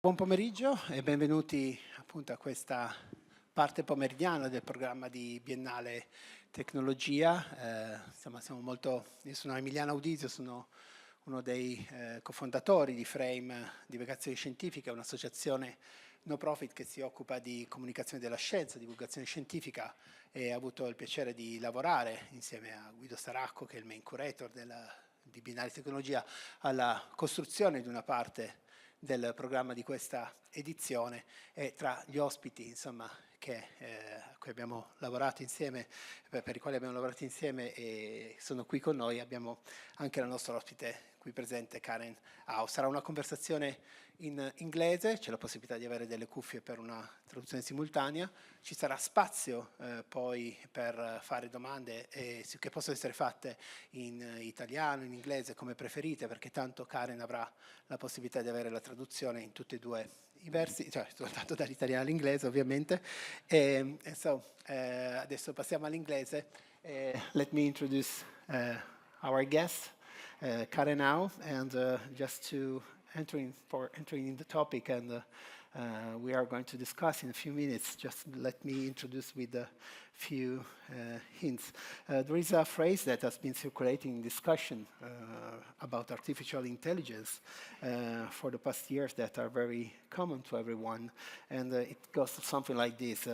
Buon pomeriggio e benvenuti appunto a questa parte pomeridiana del programma di Biennale Tecnologia. Io sono Emiliano Audisio, sono uno dei cofondatori di Frame Divulgazione Scientifica, un'associazione no profit che si occupa di comunicazione della scienza, divulgazione scientifica, e ho avuto il piacere di lavorare insieme a Guido Staracco, che è il main curator di Biennale Tecnologia, alla costruzione di una parte del programma di questa edizione, e tra gli ospiti insomma, a cui abbiamo lavorato insieme, per i quali abbiamo lavorato insieme e sono qui con noi, abbiamo anche la nostra ospite qui presente, Karen Au. Sarà una conversazione in inglese, c'è la possibilità di avere delle cuffie per una traduzione simultanea, ci sarà spazio poi per fare domande che possono essere fatte in italiano, in inglese, come preferite, perché tanto Karen avrà la possibilità di avere la traduzione in tutti e due i versi, cioè soltanto dall'italiano all'inglese ovviamente. Adesso passiamo all'inglese. Let me introduce our guest, Karen Au, and just to entering in the topic, and we are going to discuss in a few minutes. Just let me introduce with a few hints. There is a phrase that has been circulating in discussion about artificial intelligence for the past years that are very common to everyone, and it goes something like this.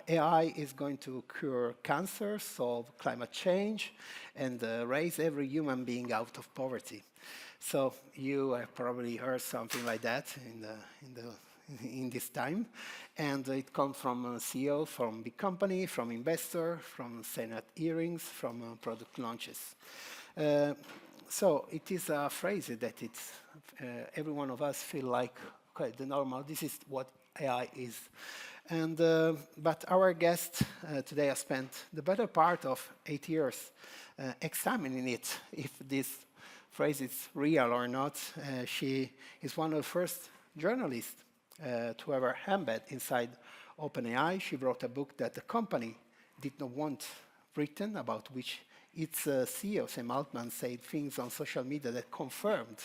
AI is going to cure cancer, solve climate change, and raise every human being out of poverty. So you have probably heard something like that in this time, and it comes from CEO, from big company, from investor, from Senate hearings, from product launches. So it is a phrase that every one of us feel like, okay, the normal. This is what AI is. And but our guest today has spent the better part of 8 years examining it, if this phrase is real or not. She is one of the first journalists to ever embed inside OpenAI. She wrote a book that the company did not want written, about which its CEO, Sam Altman, said things on social media that confirmed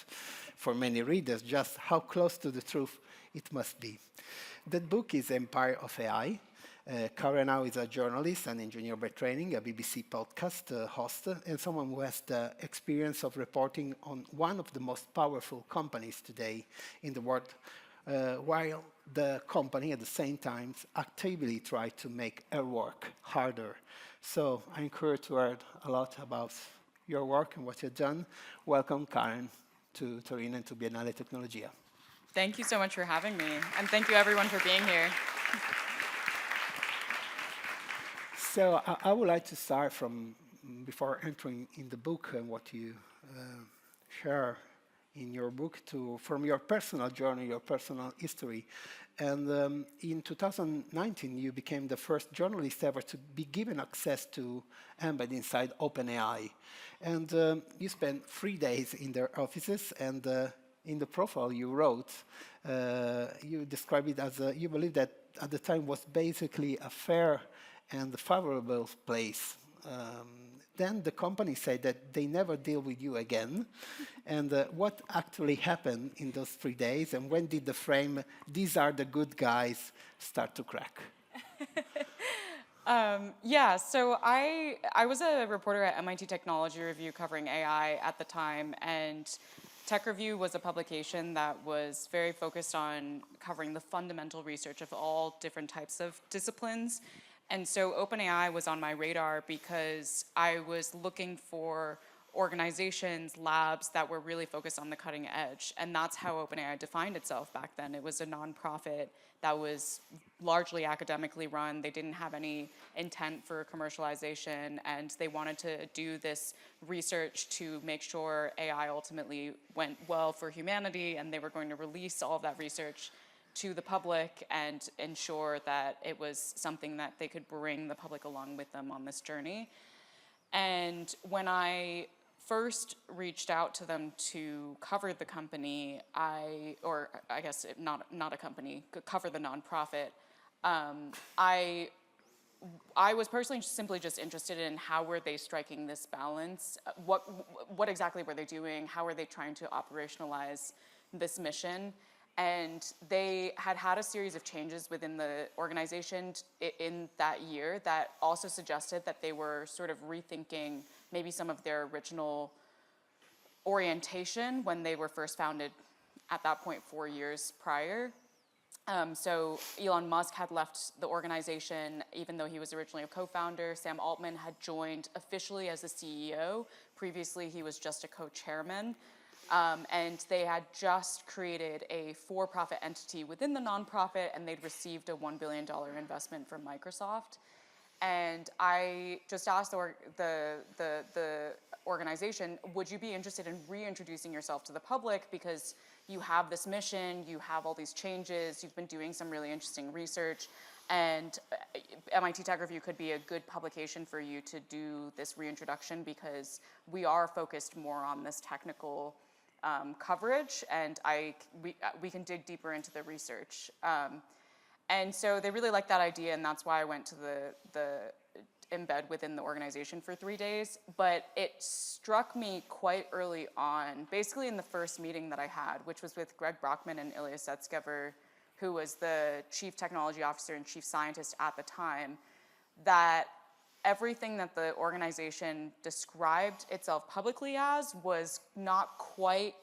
for many readers just how close to the truth it must be. That book is Empire of AI. Karen Au is a journalist and engineer by training, a BBC podcast host, and someone who has the experience of reporting on one of the most powerful companies today in the world, while the company at the same time actively tries to make her work harder. So I encourage to hear a lot about your work and what you've done. Welcome, Karen, to Torino and to Biennale Tecnologia. Thank you so much for having me, and thank you everyone for being here. So I would like to start from, before entering in the book and what you share in your book, from your personal journey, your personal history. And in 2019, you became the first journalist ever to be given access to embed inside OpenAI. And you spent 3 days in their offices, and in the profile you wrote, you described it as you believe that at the time was basically a fair and favorable place. Then the company said that they never deal with you again. And what actually happened in those 3 days, and when did the frame, these are the good guys, start to crack? So I was a reporter at MIT Technology Review covering AI at the time, and Tech Review was a publication that was very focused on covering the fundamental research of all different types of disciplines. And so OpenAI was on my radar because I was looking for organizations, labs that were really focused on the cutting edge. And that's how OpenAI defined itself back then. It was a nonprofit that was largely academically run. They didn't have any intent for commercialization, and they wanted to do this research to make sure AI ultimately went well for humanity, and they were going to release all of that research to the public and ensure that it was something that they could bring the public along with them on this journey. And when I first reached out to them to cover the company, or I guess not a company, cover the nonprofit, I was personally simply just interested in how were they striking this balance, what exactly were they doing, how were they trying to operationalize this mission. And they had a series of changes within the organization in that year that also suggested that they were sort of rethinking maybe some of their original orientation when they were first founded at that point 4 years prior. So Elon Musk had left the organization, even though he was originally a co-founder. Sam Altman had joined officially as the CEO. Previously, he was just a co-chairman. And they had just created a for-profit entity within the nonprofit, and they'd received a $1 billion investment from Microsoft. And I just asked the organization, would you be interested in reintroducing yourself to the public, because you have this mission, you have all these changes, you've been doing some really interesting research, and MIT Tech Review could be a good publication for you to do this reintroduction, because we are focused more on this technical coverage, and we can dig deeper into the research. And so they really liked that idea, and that's why I went to the embed within the organization for 3 days. But it struck me quite early on, basically in the first meeting that I had, which was with Greg Brockman and Ilya Sutskever, who was the chief technology officer and chief scientist at the time, that everything that the organization described itself publicly as was not quite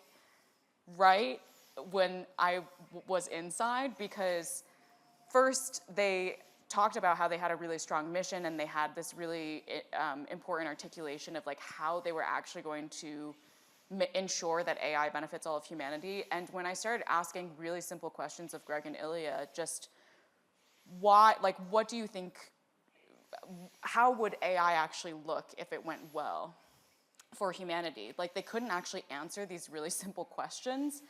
right when I was inside, because first they talked about how they had a really strong mission, and they had this really important articulation of like how they were actually going to ensure that AI benefits all of humanity. And when I started asking really simple questions of Greg and Ilya, just why, like, what do you think, how would AI actually look if it went well for humanity? Like, they couldn't actually answer these really simple questions.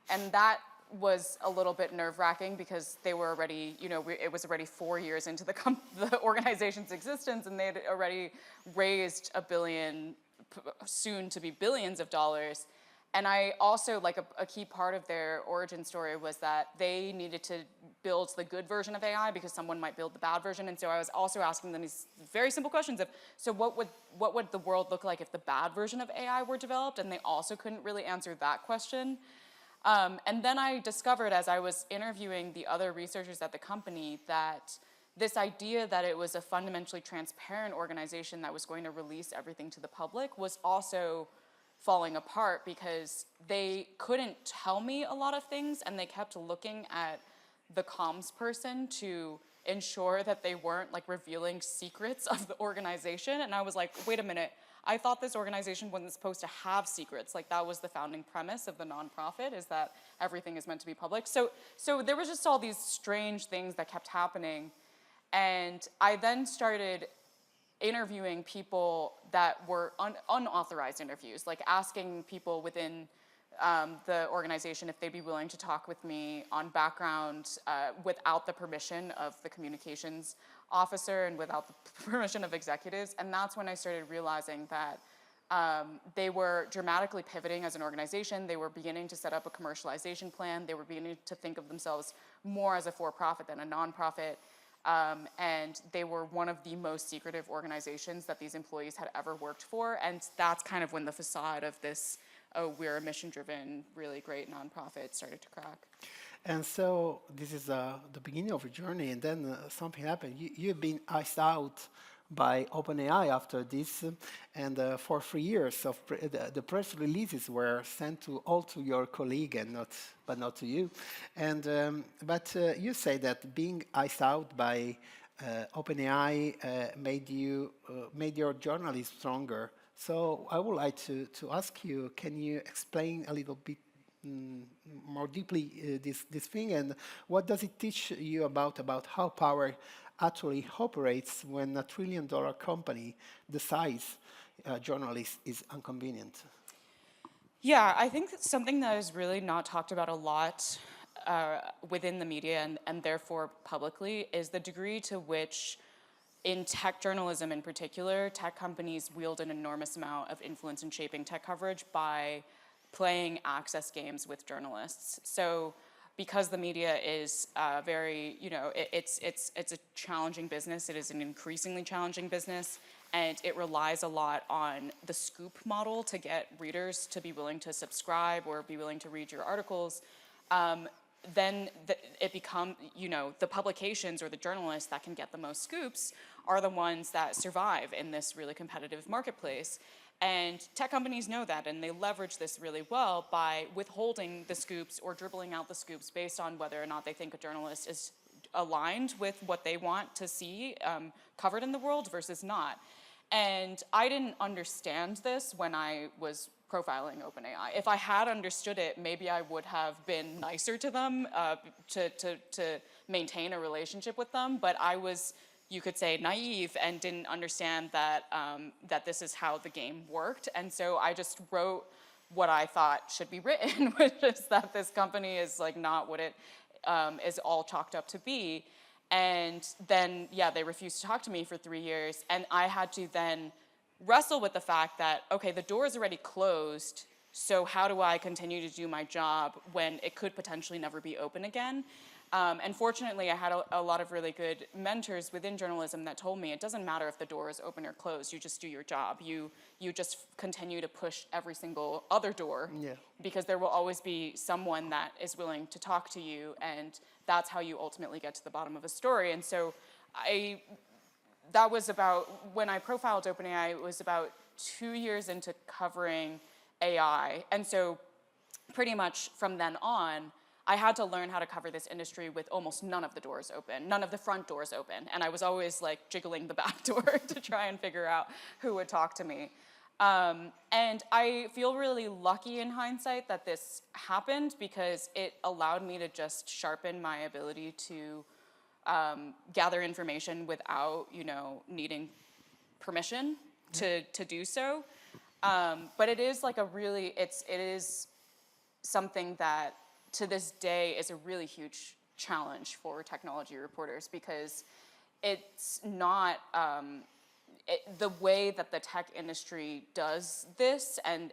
And that was a little bit nerve-wracking, because they were already, you know, it was already 4 years into the organization's existence, and they had already raised $1 billion, soon to be billions of dollars. And I also, like, a key part of their origin story was that they needed to build the good version of AI because someone might build the bad version. And so I was also asking them these very simple questions of, so what would the world look like if the bad version of AI were developed? And they also couldn't really answer that question. And then I discovered, as I was interviewing the other researchers at the company, that this idea that it was a fundamentally transparent organization that was going to release everything to the public was also falling apart, because they couldn't tell me a lot of things, and they kept looking at the comms person to ensure that they weren't like revealing secrets of the organization. And I was like, wait a minute, I thought this organization wasn't supposed to have secrets. Like, that was the founding premise of the nonprofit, is that everything is meant to be public. So there was just all these strange things that kept happening. And I then started interviewing people that were unauthorized interviews, like asking people within the organization if they'd be willing to talk with me on background without the permission of the communications officer and without the permission of executives. And that's when I started realizing that they were dramatically pivoting as an organization. They were beginning to set up a commercialization plan. They were beginning to think of themselves more as a for-profit than a nonprofit. And they were one of the most secretive organizations that these employees had ever worked for. And that's kind of when the facade of this, oh, we're a mission-driven, really great nonprofit started to crack. And so this is the beginning of your journey, and then something happened. You've been iced out by OpenAI after this, and for 3 years of the press releases were sent to your colleague, and not to you. And but you say that being iced out by OpenAI made your journalism stronger. So I would like to ask you, can you explain a little bit more deeply this thing, and what does it teach you about how power actually operates when a $1 trillion company decides journalist is inconvenient? Yeah, I think that's something that is really not talked about a lot within the media and therefore publicly is the degree to which, in tech journalism in particular, tech companies wield an enormous amount of influence in shaping tech coverage by playing access games with journalists. So because the media is very, you know, it's a challenging business, it is an increasingly challenging business, and it relies a lot on the scoop model to get readers to be willing to subscribe or be willing to read your articles. then it becomes, the publications or the journalists that can get the most scoops are the ones that survive in this really competitive marketplace. And tech companies know that, and they leverage this really well by withholding the scoops or dribbling out the scoops based on whether or not they think a journalist is aligned with what they want to see covered in the world versus not. And I didn't understand this when I was profiling OpenAI. If I had understood it, maybe I would have been nicer to them to maintain a relationship with them. But I was, you could say, naive and didn't understand that that this is how the game worked. And so I just wrote what I thought should be written, which is that this company is like not what it is all chalked up to be. And then, yeah, they refused to talk to me for 3 years. And I had to then wrestle with the fact that, okay, the door is already closed, so how do I continue to do my job when it could potentially never be open again? And fortunately, I had a lot of really good mentors within journalism that told me it doesn't matter if the door is open or closed, you just do your job. You just continue to push every single other door, because there will always be someone that is willing to talk to you, and that's how you ultimately get to the bottom of a story. And so that was about, when I profiled OpenAI, it was about 2 years into covering AI. And so pretty much from then on, I had to learn how to cover this industry with almost none of the doors open, none of the front doors open. And I was always like jiggling the back door to try and figure out who would talk to me. And I feel really lucky in hindsight that this happened, because it allowed me to just sharpen my ability to gather information without, needing permission to do so. But it is like it is something that to this day is a really huge challenge for technology reporters, because it's not the way that the tech industry does this and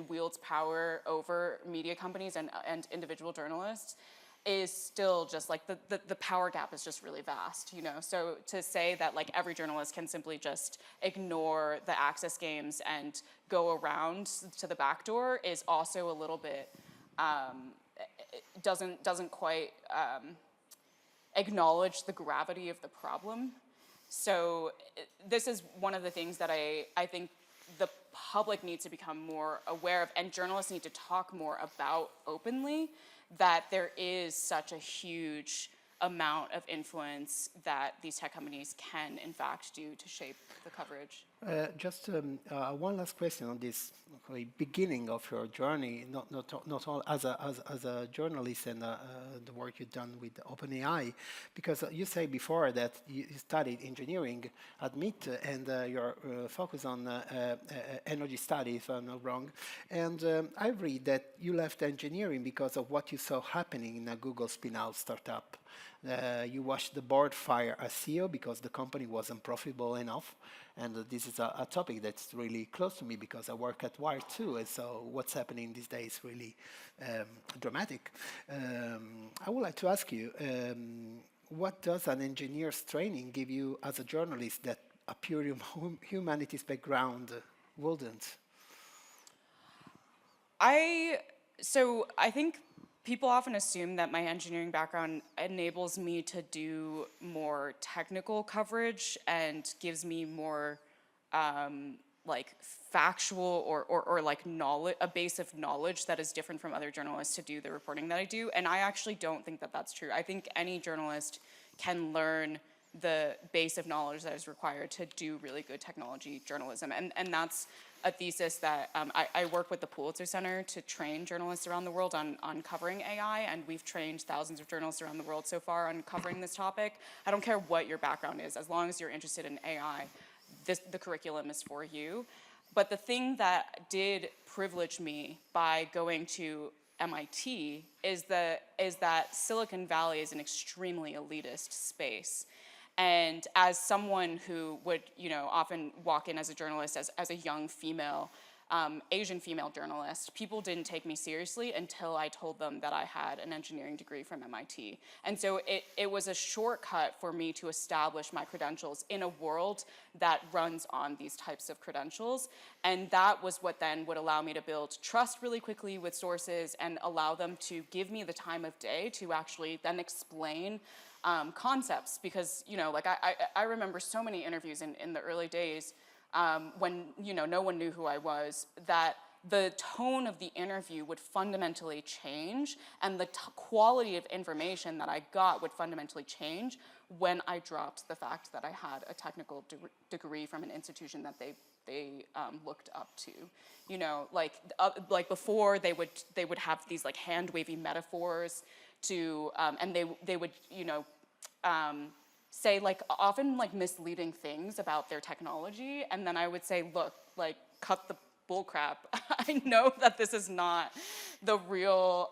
wields power over media companies and individual journalists is still just like the power gap is just really vast, So to say that like every journalist can simply just ignore the access games and go around to the back door is also a little bit doesn't quite acknowledge the gravity of the problem. So this is one of the things that I think the public needs to become more aware of, and journalists need to talk more about openly, that there is such a huge amount of influence that these tech companies can in fact do to shape the coverage. Just one last question on this beginning of your journey, not all as a journalist and the work you've done with OpenAI, because you say before that you studied engineering at MIT and you're focused on energy study, if I'm not wrong. And I read that you left engineering because of what you saw happening in a Google spin-out startup. You watched the board fire a CEO because the company wasn't profitable enough. And this is a topic that's really close to me because I work at Wire too. And so what's happening these days is really dramatic. I would like to ask you, what does an engineer's training give you as a journalist that a pure humanities background wouldn't? So I think people often assume that my engineering background enables me to do more technical coverage and gives me more like factual or like knowledge, a base of knowledge that is different from other journalists to do the reporting that I do. And I actually don't think that that's true. I think any journalist can learn the base of knowledge that is required to do really good technology journalism. And that's a thesis that I work with the Pulitzer Center to train journalists around the world on covering AI, and we've trained thousands of journalists around the world so far on covering this topic. I don't care what your background is, as long as you're interested in AI, the curriculum is for you. But the thing that did privilege me by going to MIT is that Silicon Valley is an extremely elitist space. And as someone who would, often walk in as a journalist as a young female, Asian female journalist, people didn't take me seriously until I told them that I had an engineering degree from MIT. And so it was a shortcut for me to establish my credentials in a world that runs on these types of credentials. And that was what then would allow me to build trust really quickly with sources and allow them to give me the time of day to actually then explain concepts. Because, you know, like I remember so many interviews in the early days when, you know, no one knew who I was, that the tone of the interview would fundamentally change, and the quality of information that I got would fundamentally change when I dropped the fact that I had a technical degree from an institution that they looked up to. You know, like before they would have these like hand wavy metaphors to, and they would, you know, say like often like misleading things about their technology, and then I would say, look, like cut the bullcrap. I know that this is not the real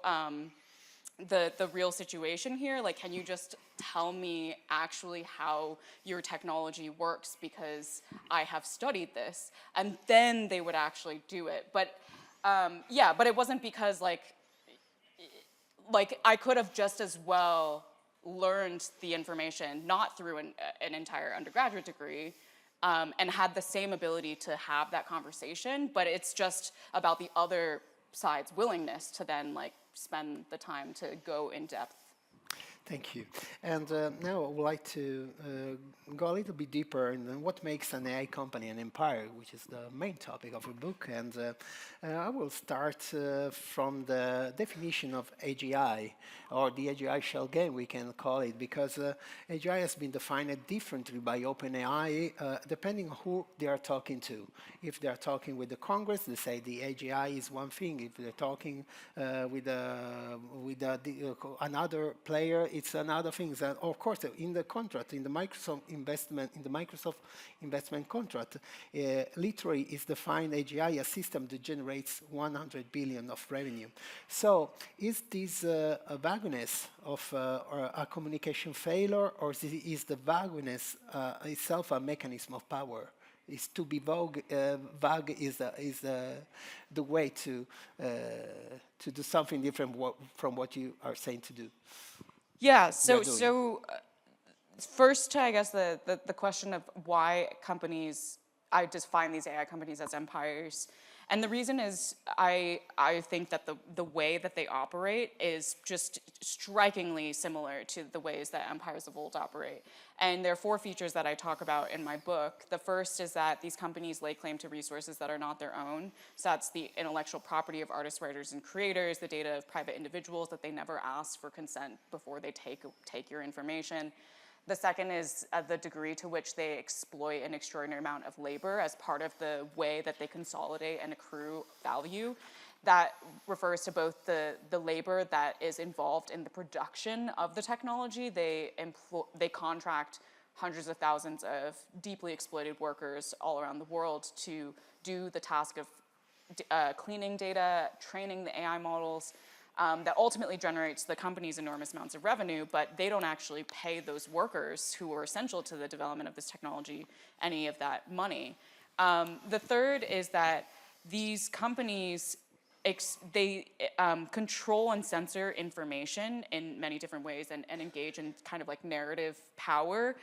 the real situation here. Like, can you just tell me actually how your technology works, because I have studied this? And then they would actually do it. But yeah, but it wasn't because like I could have just as well learned the information not through an entire undergraduate degree, and had the same ability to have that conversation, but it's just about the other side's willingness to then like spend the time to go in depth. Thank you. And now I would like to go a little bit deeper in what makes an AI company an empire, which is the main topic of your book. And I will start from the definition of AGI, or the AGI shell game, we can call it, because AGI has been defined differently by OpenAI depending on who they are talking to. If they are talking with the Congress, they say the AGI is one thing. If they're talking with another player, it's another thing. That, of course, in the contract, in the Microsoft investment contract, literally is defined AGI, a system that generates 100 billion of revenue. So, is this a vagueness of or a communication failure, or is the vagueness itself a mechanism of power? Is to be vague is the way to do something different from what you are saying to do. Yeah. So first, to I guess the question of why companies, I define these AI companies as empires. And the reason is I think that the way that they operate is just strikingly similar to the ways that empires of old operate. And there are 4 features that I talk about in my book. The first is that these companies lay claim to resources that are not their own. So that's the intellectual property of artists, writers, and creators, the data of private individuals that they never ask for consent before they take your information. The second is the degree to which they exploit an extraordinary amount of labor as part of the way that they consolidate and accrue value. That refers to both the labor that is involved in the production of the technology. They contract hundreds of thousands of deeply exploited workers all around the world to do the task of cleaning data, training the AI models, that ultimately generates the company's enormous amounts of revenue, but they don't actually pay those workers who are essential to the development of this technology any of that money. The third is that these companies, they control and censor information in many different ways and engage in kind of like narrative power,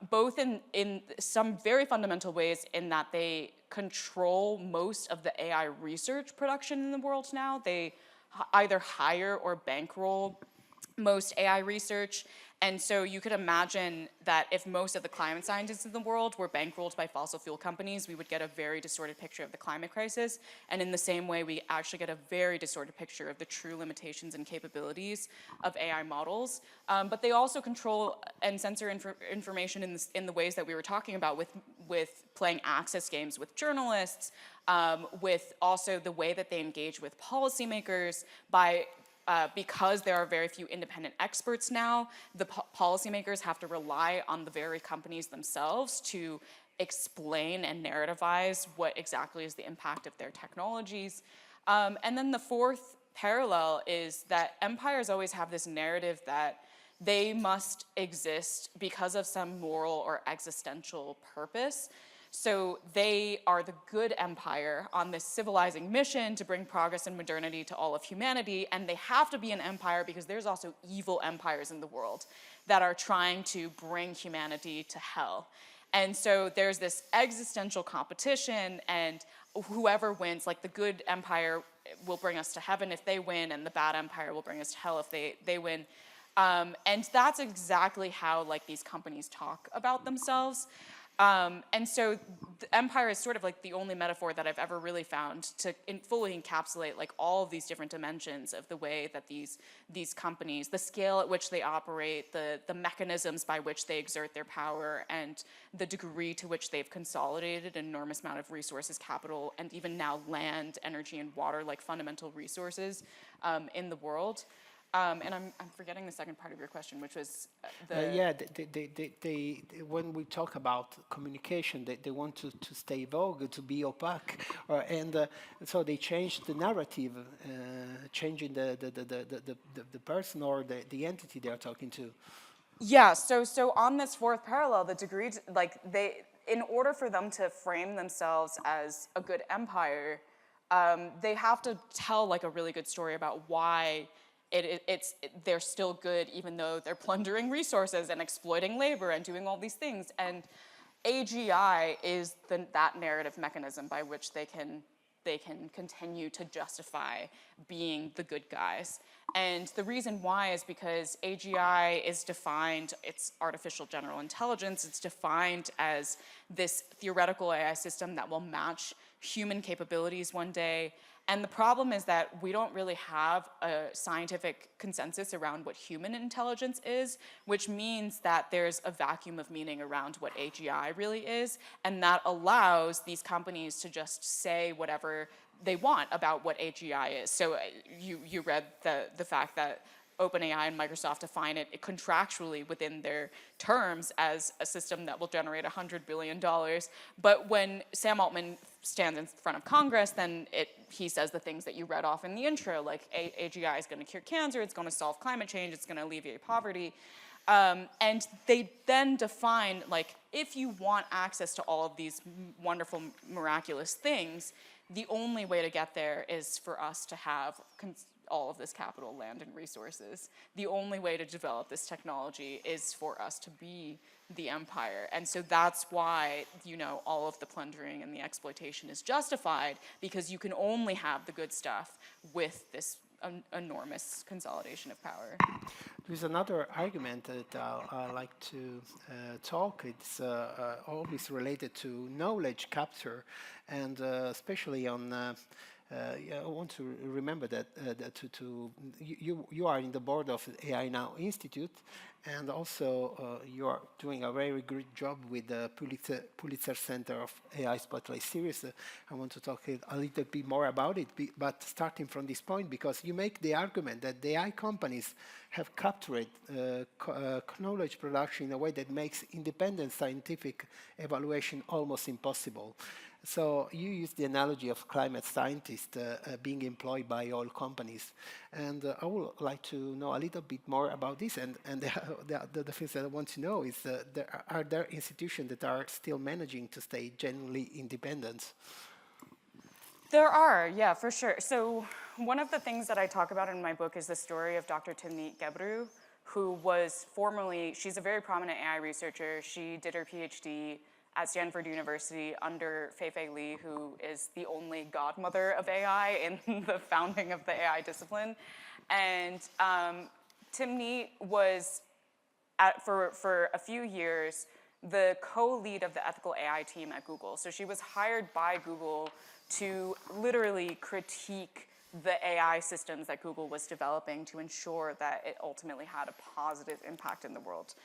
both in some very fundamental ways in that they control most of the AI research production in the world now. They either hire or bankroll most AI research. And so you could imagine that if most of the climate scientists in the world were bankrolled by fossil fuel companies, we would get a very distorted picture of the climate crisis. And in the same way, we actually get a very distorted picture of the true limitations and capabilities of AI models. But they also control and censor information in the ways that we were talking about with playing access games with journalists, with also the way that they engage with policymakers by because there are very few independent experts now, the policymakers have to rely on the very companies themselves to explain and narrativize what exactly is the impact of their technologies. And then the fourth parallel is that empires always have this narrative that they must exist because of some moral or existential purpose. So they are the good empire on this civilizing mission to bring progress and modernity to all of humanity, and they have to be an empire because there's also evil empires in the world that are trying to bring humanity to hell. And so there's this existential competition, and whoever wins, like the good empire will bring us to heaven if they win, and the bad empire will bring us to hell if they win. And that's exactly how like these companies talk about themselves. And so the empire is sort of like the only metaphor that I've ever really found to fully encapsulate like all of these different dimensions of the way that these companies, the scale at which they operate, the mechanisms by which they exert their power, and the degree to which they've consolidated an enormous amount of resources, capital, and even now land, energy, and water, like fundamental resources in the world. And I'm forgetting the second part of your question, which was Yeah, when we talk about communication, they want to stay vogue, to be opaque, and so they change the narrative, changing the person or the entity they are talking to. Yeah, so on this fourth parallel, the degree, like in order for them to frame themselves as a good empire, they have to tell like a really good story about why they're still good even though they're plundering resources and exploiting labor and doing all these things. And AGI is that narrative mechanism by which they can continue to justify being the good guys. And the reason why is because AGI is defined, it's artificial general intelligence, it's defined as this theoretical AI system that will match human capabilities one day. And the problem is that we don't really have a scientific consensus around what human intelligence is, which means that there's a vacuum of meaning around what AGI really is, and that allows these companies to just say whatever they want about what AGI is. So you read the fact that OpenAI and Microsoft define it contractually within their terms as a system that will generate $100 billion. But when Sam Altman stands in front of Congress, then he says the things that you read off in the intro, like AGI is going to cure cancer, it's going to solve climate change, it's going to alleviate poverty. And they then define, like, if you want access to all of these wonderful, miraculous things, the only way to get there is for us to have all of this capital, land, and resources. The only way to develop this technology is for us to be the empire. And so that's why, all of the plundering and the exploitation is justified, because you can only have the good stuff with this enormous consolidation of power. There's another argument that I like to talk. It's always related to knowledge capture, and especially on. I want to remember that you are in the board of AI Now Institute, and also you are doing a very good job with the Pulitzer Center of AI Spotlight Series. I want to talk a little bit more about it, but starting from this point, because you make the argument that the AI companies have captured knowledge production in a way that makes independent scientific evaluation almost impossible. So you use the analogy of climate scientists being employed by oil companies. And I would like to know a little bit more about this. And the things that I want to know is, are there institutions that are still managing to stay genuinely independent? There are, yeah, for sure. So one of the things that I talk about in my book is the story of Dr. Timnit Gebru, who was she's a very prominent AI researcher. She did her PhD at Stanford University under Fei-Fei Li, who is the only godmother of AI in the founding of the AI discipline. And Timnit was, for a few years, the co-lead of the ethical AI team at Google. So she was hired by Google to literally critique the AI systems that Google was developing to ensure that it ultimately had a positive impact in the world.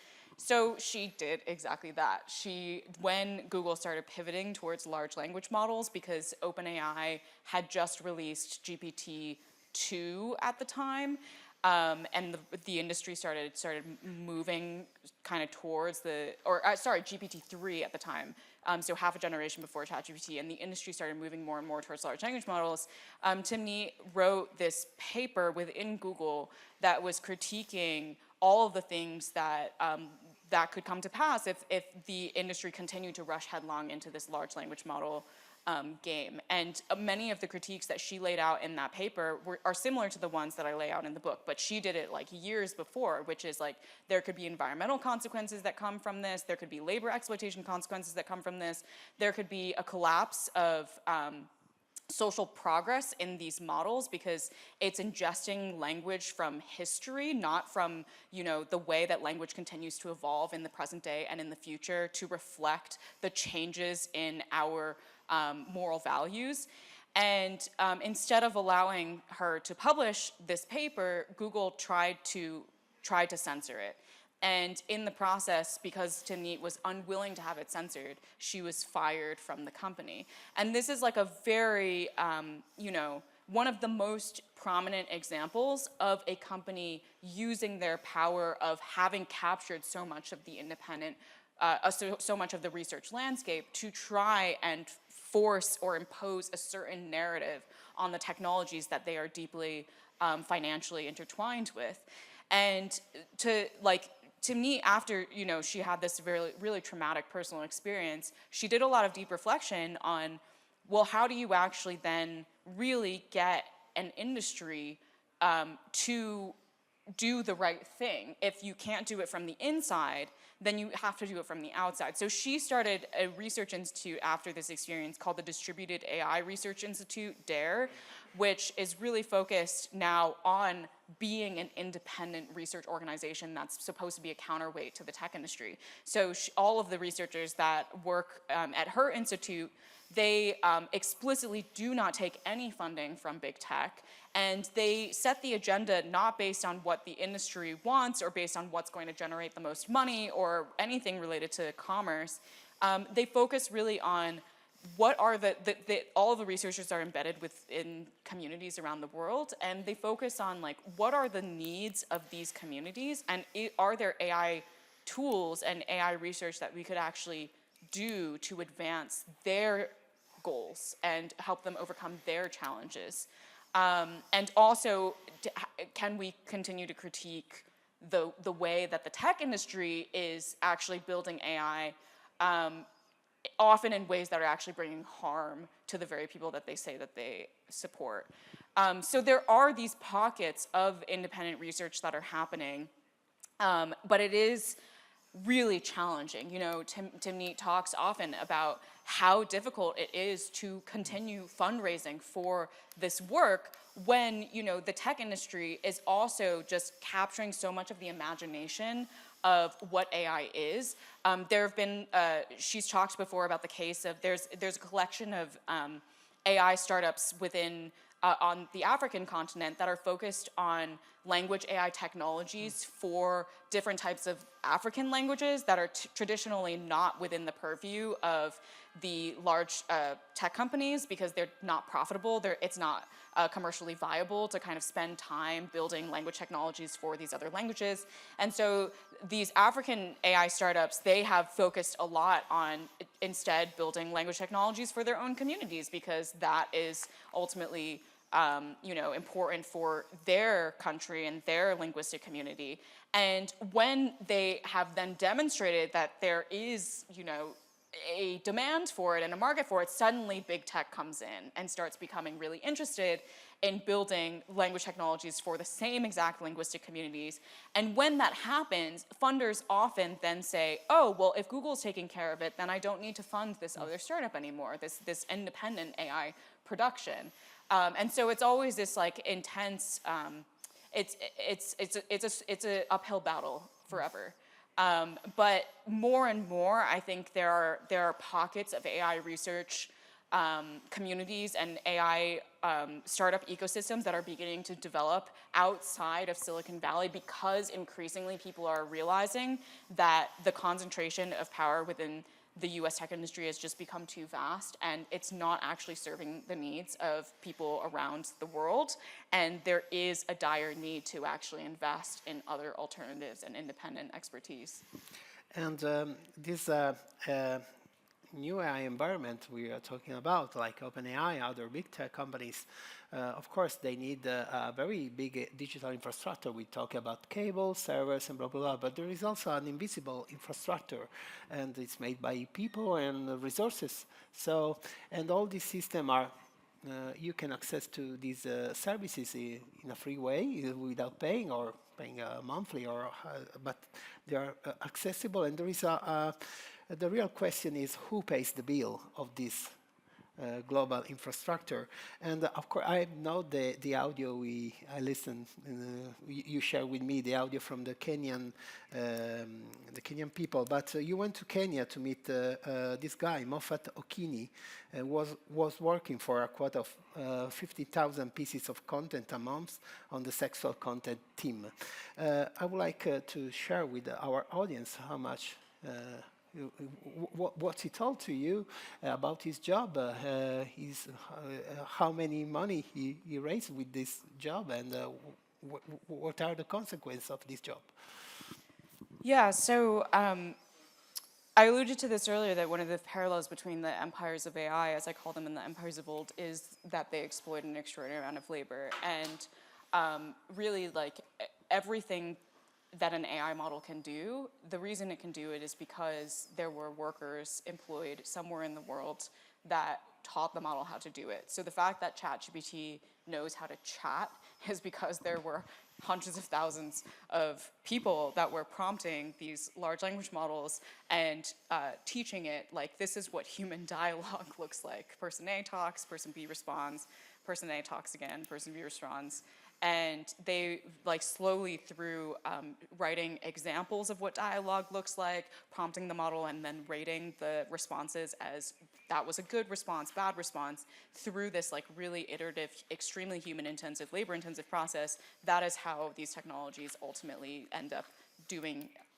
So she did exactly that. When Google started pivoting towards large language models, because OpenAI had just released GPT-2 at the time, and the industry started moving kind of towards GPT-3 at the time, so half a generation before ChatGPT, and the industry started moving more and more towards large language models. Timnit wrote this paper within Google that was critiquing all of the things that that could come to pass if the industry continued to rush headlong into this large language model game. And many of the critiques that she laid out in that paper are similar to the ones that I lay out in the book, but she did it like years before, which is like there could be environmental consequences that come from this, there could be labor exploitation consequences that come from this, there could be a collapse of social progress in these models because it's ingesting language from history, not from, you know, the way that language continues to evolve in the present day and in the future to reflect the changes in our moral values. And instead of allowing her to publish this paper, Google tried to censor it. And in the process, because Timnit was unwilling to have it censored, she was fired from the company. And this is like a very, you know, one of the most prominent examples of a company using their power of having captured so much of the independent, so much of the research landscape to try and force or impose a certain narrative on the technologies that they are deeply financially intertwined with. And Timnit, after, you know, she had this really traumatic personal experience, she did a lot of deep reflection on, well, how do you actually then really get an industry to do the right thing? If you can't do it from the inside, then you have to do it from the outside. So she started a research institute after this experience called the Distributed AI Research Institute, DARE, which is really focused now on being an independent research organization that's supposed to be a counterweight to the tech industry. So all of the researchers that work at her institute, they explicitly do not take any funding from big tech, and they set the agenda not based on what the industry wants or based on what's going to generate the most money or anything related to commerce. They focus really on what are all of the researchers are embedded within communities around the world, and they focus on like what are the needs of these communities, and are there AI tools and AI research that we could actually do to advance their goals and help them overcome their challenges. And also, can we continue to critique the way that the tech industry is actually building AI, often in ways that are actually bringing harm to the very people that they say that they support. So there are these pockets of independent research that are happening, but it is really challenging. You know, Timnit talks often about how difficult it is to continue fundraising for this work when, you know, the tech industry is also just capturing so much of the imagination of what AI is. There have been, she's talked before about the case of, there's a collection of AI startups within on the African continent that are focused on language AI technologies for different types of African languages that are traditionally not within the purview of the large tech companies because they're not profitable. It's not commercially viable to kind of spend time building language technologies for these other languages. And so these African AI startups, they have focused a lot on instead building language technologies for their own communities because that is ultimately you know, important for their country and their linguistic community. And when they have then demonstrated that there is, you know, a demand for it and a market for it, suddenly big tech comes in and starts becoming really interested in building language technologies for the same exact linguistic communities. And when that happens, funders often then say, oh, well, if Google's taking care of it, then I don't need to fund this other startup anymore, this independent AI production. And so it's always this like intense, it's an uphill battle forever. But more and more, I think there are pockets of AI research communities and AI startup ecosystems that are beginning to develop outside of Silicon Valley because increasingly people are realizing that the concentration of power within the US tech industry has just become too vast and it's not actually serving the needs of people around the world. And there is a dire need to actually invest in other alternatives and independent expertise. And this new AI environment we are talking about, like OpenAI, other big tech companies, of course, they need a very big digital infrastructure. We talk about cables, servers, and blah, blah, blah. But there is also an invisible infrastructure, and it's made by people and resources. So, and all these systems are you can access to these services in a free way without paying or paying monthly, or but they are accessible. And there is the real question is who pays the bill of this global infrastructure. And of course, I know the audio I listened. You share with me the audio from the Kenyan people. But you went to Kenya to meet this guy, Moffat Okini, was working for a quota of 50,000 pieces of content a month on the sexual content team. I would like to share with our audience how much. What he told to you about his job, how many money he raised with this job, and what are the consequences of this job? Yeah, so I alluded to this earlier, that one of the parallels between the empires of AI, as I call them, and the empires of old is that they exploit an extraordinary amount of labor. And really, like, everything that an AI model can do, the reason it can do it is because there were workers employed somewhere in the world that taught the model how to do it. So the fact that ChatGPT knows how to chat is because there were hundreds of thousands of people that were prompting these large language models and teaching it, like, this is what human dialogue looks like. Person A talks, person B responds, person A talks again, person B responds. And they, like, slowly through writing examples of what dialogue looks like, prompting the model, and then rating the responses as that was a good response, bad response, through this, like, really iterative, extremely human-intensive, labor-intensive process, that is how these technologies ultimately end up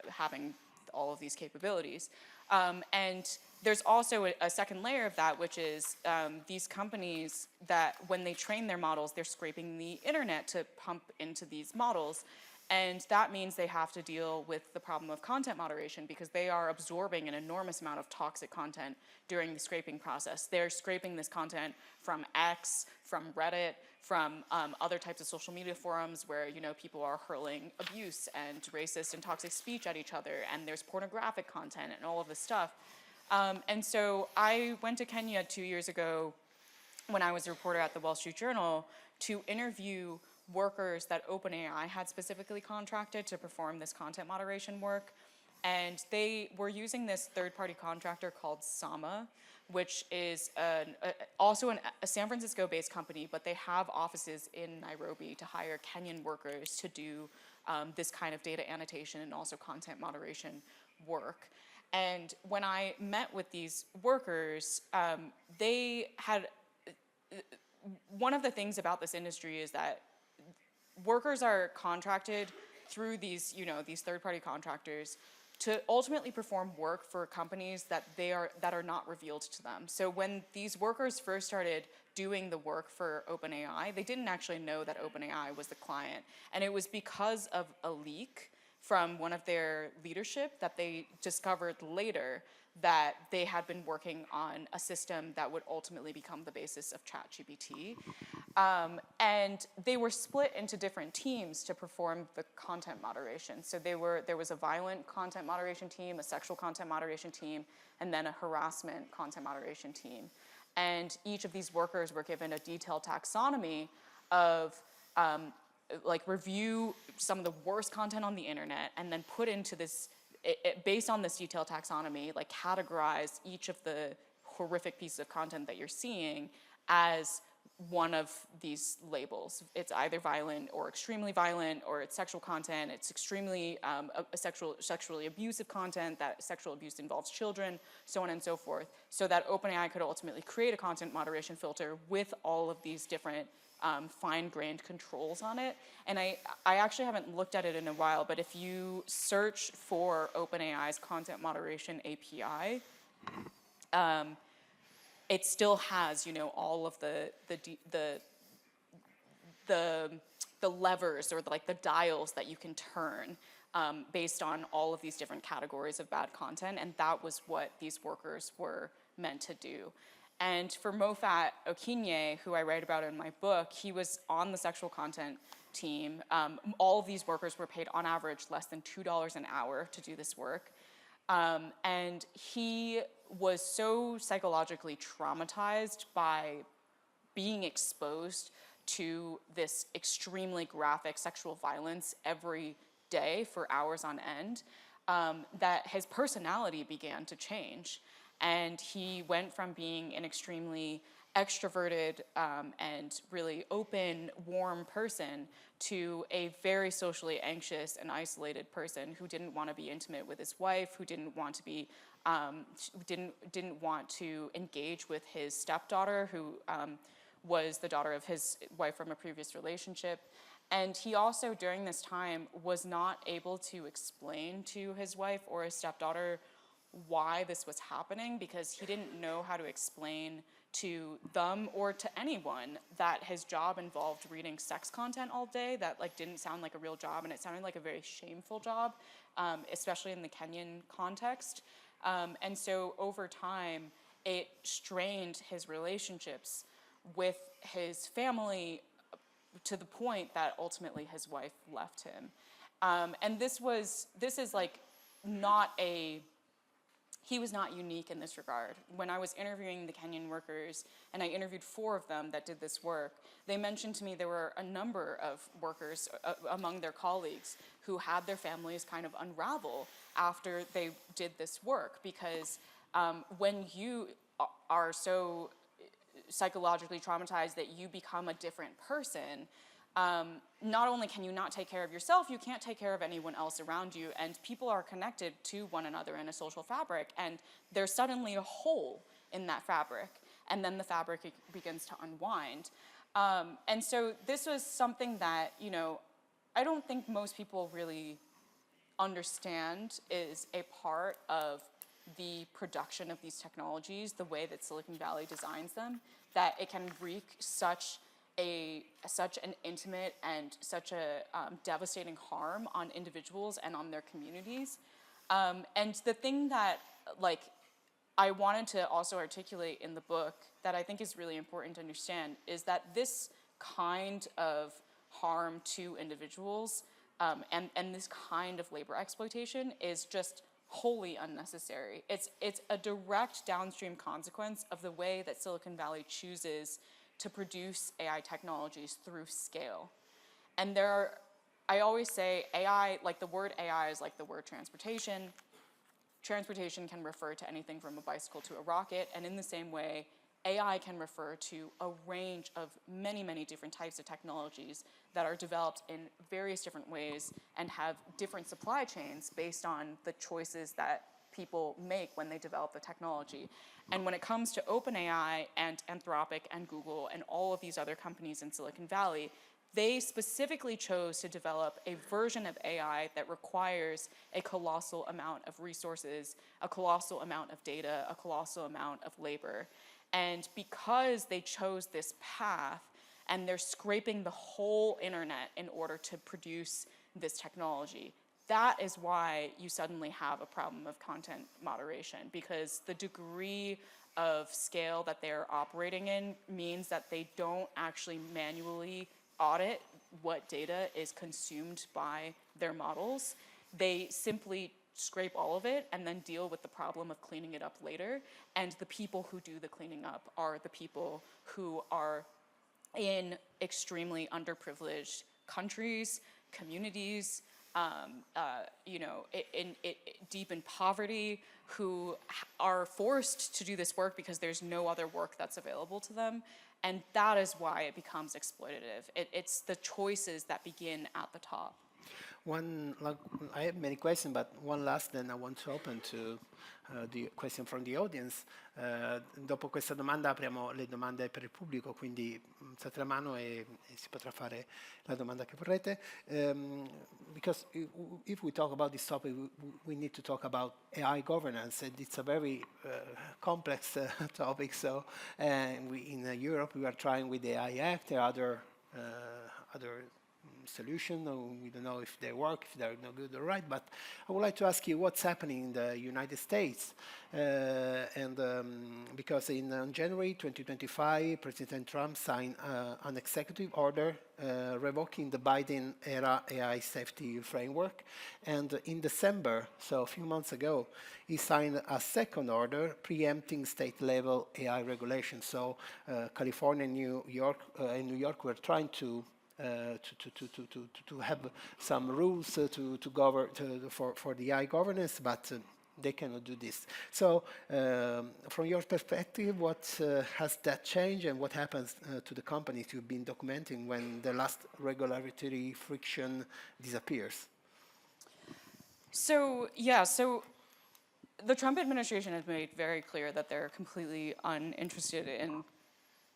having all of these capabilities. And there's also a second layer of that, which is these companies that when they train their models, they're scraping the internet to pump into these models. And that means they have to deal with the problem of content moderation because they are absorbing an enormous amount of toxic content during the scraping process. They're scraping this content from X, from Reddit, from other types of social media forums where, you know, people are hurling abuse and racist and toxic speech at each other, and there's pornographic content and all of this stuff. And so I went to Kenya 2 years ago when I was a reporter at the Wall Street Journal to interview workers that OpenAI had specifically contracted to perform this content moderation work. And they were using this third-party contractor called Sama, which is also a San Francisco-based company, but they have offices in Nairobi to hire Kenyan workers to do this kind of data annotation and also content moderation work. And when I met with these workers, they had, one of the things about this industry is that workers are contracted through these, you know, these third-party contractors to ultimately perform work for companies that are not revealed to them. So when these workers first started doing the work for OpenAI, they didn't actually know that OpenAI was the client. And it was because of a leak from one of their leadership that they discovered later that they had been working on a system that would ultimately become the basis of ChatGPT. And they were split into different teams to perform the content moderation. So there was a violent content moderation team, a sexual content moderation team, and then a harassment content moderation team. And each of these workers were given a detailed taxonomy of like review some of the worst content on the internet and then put into this, based on this detailed taxonomy, like categorize each of the horrific pieces of content that you're seeing as one of these labels. It's either violent or extremely violent, or it's sexual content, it's extremely sexually abusive content, that sexual abuse involves children, so on and so forth, so that OpenAI could ultimately create a content moderation filter with all of these different fine-grained controls on it. And I actually haven't looked at it in a while, but if you search for OpenAI's content moderation API, it still has, you know, all of the levers or like the dials that you can turn based on all of these different categories of bad content, and that was what these workers were meant to do. And for Mofat Okinye, who I write about in my book, he was on the sexual content team. All of these workers were paid on average less than $2 an hour to do this work. And he was so psychologically traumatized by being exposed to this extremely graphic sexual violence every day for hours on end, that his personality began to change. And he went from being an extremely extroverted and really open, warm person to a very socially anxious and isolated person who didn't want to be intimate with his wife, who didn't want to be, didn't want to engage with his stepdaughter, who was the daughter of his wife from a previous relationship. And he also, during this time, was not able to explain to his wife or his stepdaughter why this was happening, because he didn't know how to explain to them or to anyone that his job involved reading sex content all day that like didn't sound like a real job, and it sounded like a very shameful job, especially in the Kenyan context. And so over time, it strained his relationships with his family to the point that ultimately his wife left him. And this is like not a, he was not unique in this regard. When I was interviewing the Kenyan workers, and I interviewed 4 of them that did this work, they mentioned to me there were a number of workers among their colleagues who had their families kind of unravel after they did this work, because when you are so psychologically traumatized that you become a different person, not only can you not take care of yourself, you can't take care of anyone else around you, and people are connected to one another in a social fabric, and there's suddenly a hole in that fabric, and then the fabric begins to unwind. And so this was something that, you know, I don't think most people really understand is a part of the production of these technologies, the way that Silicon Valley designs them, that it can wreak such an intimate and such a devastating harm on individuals and on their communities. And the thing that like I wanted to also articulate in the book that I think is really important to understand is that this kind of harm to individuals and this kind of labor exploitation is just wholly unnecessary. It's a direct downstream consequence of the way that Silicon Valley chooses to produce AI technologies through scale. And I always say AI, like the word AI is like the word transportation. Transportation can refer to anything from a bicycle to a rocket, and in the same way, AI can refer to a range of many, many different types of technologies that are developed in various different ways and have different supply chains based on the choices that people make when they develop the technology. And when it comes to OpenAI and Anthropic and Google and all of these other companies in Silicon Valley, they specifically chose to develop a version of AI that requires a colossal amount of resources, a colossal amount of data, a colossal amount of labor. And because they chose this path, and they're scraping the whole internet in order to produce this technology, that is why you suddenly have a problem of content moderation, because the degree of scale that they're operating in means that they don't actually manually audit what data is consumed by their models. They simply scrape all of it and then deal with the problem of cleaning it up later. And the people who do the cleaning up are the people who are in extremely underprivileged countries, communities, deep in poverty, who are forced to do this work because there's no other work that's available to them. And that is why it becomes exploitative. It's the choices that begin at the top. I have many questions, but one last then I want to open to the question from the audience. Dopo questa domanda apriamo le domande per il pubblico, quindi alzate la mano e si potrà fare la domanda che vorrete. Because if we talk about this topic, we need to talk about AI governance, and it's a very complex topic. So in Europe, we are trying with the AI Act, there are other solution. We don't know if they work, if they're no good or right. But I would like to ask you what's happening in the United States. Because in January 2025, President Trump signed an executive order revoking the Biden-era AI safety framework. And in December, so a few months ago, he signed a second order preempting state-level AI regulation. So California and New York were trying to have some rules to govern for the AI governance, but they cannot do this. So, from your perspective, what has that changed, and what happens to the companies you've been documenting when the last regulatory friction disappears? So the Trump administration has made very clear that they're completely uninterested in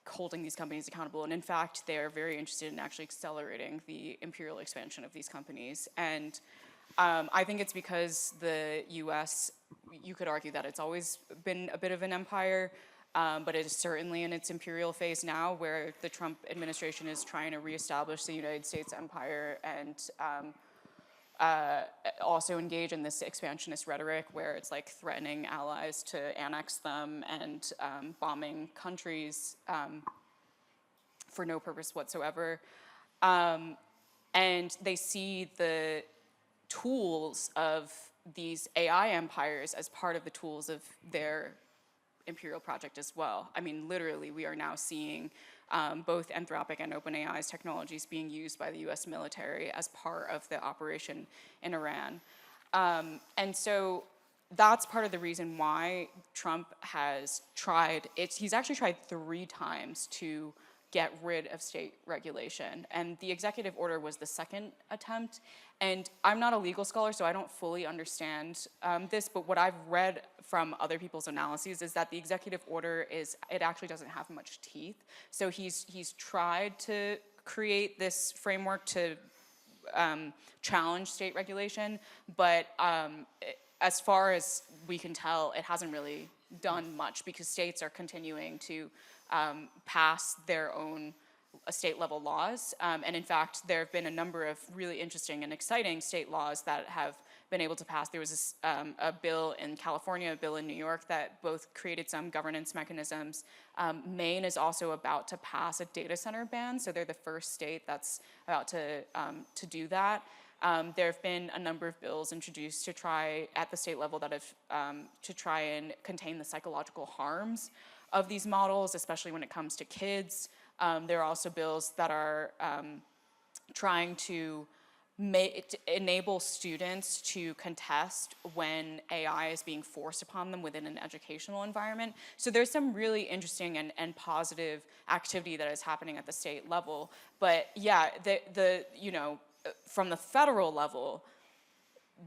holding these companies accountable. And in fact, they're very interested in actually accelerating the imperial expansion of these companies. And I think it's because the US, you could argue that it's always been a bit of an empire, but it is certainly in its imperial phase now, where the Trump administration is trying to reestablish the United States empire and also engage in this expansionist rhetoric where it's like threatening allies to annex them and bombing countries for no purpose whatsoever. And they see the tools of these AI empires as part of the tools of their imperial project as well. I mean, literally, we are now seeing both Anthropic and OpenAI's technologies being used by the US military as part of the operation in Iran. And so that's part of the reason why Trump has tried, he's actually tried 3 times to get rid of state regulation. And the executive order was the second attempt. And I'm not a legal scholar, so I don't fully understand this, but what I've read from other people's analyses is that the executive order it actually doesn't have much teeth. So he's tried to create this framework to challenge state regulation, but as far as we can tell, it hasn't really done much because states are continuing to pass their own state-level laws. And in fact, there have been a number of really interesting and exciting state laws that have been able to pass. There was a bill in California, a bill in New York that both created some governance mechanisms. Maine is also about to pass a data center ban, so they're the first state that's about to do that. There have been a number of bills introduced to try, at the state level, that have to try and contain the psychological harms of these models, especially when it comes to kids. There are also bills that are trying to enable students to contest when AI is being forced upon them within an educational environment. So there's some really interesting and positive activity that is happening at the state level. But yeah, from the federal level,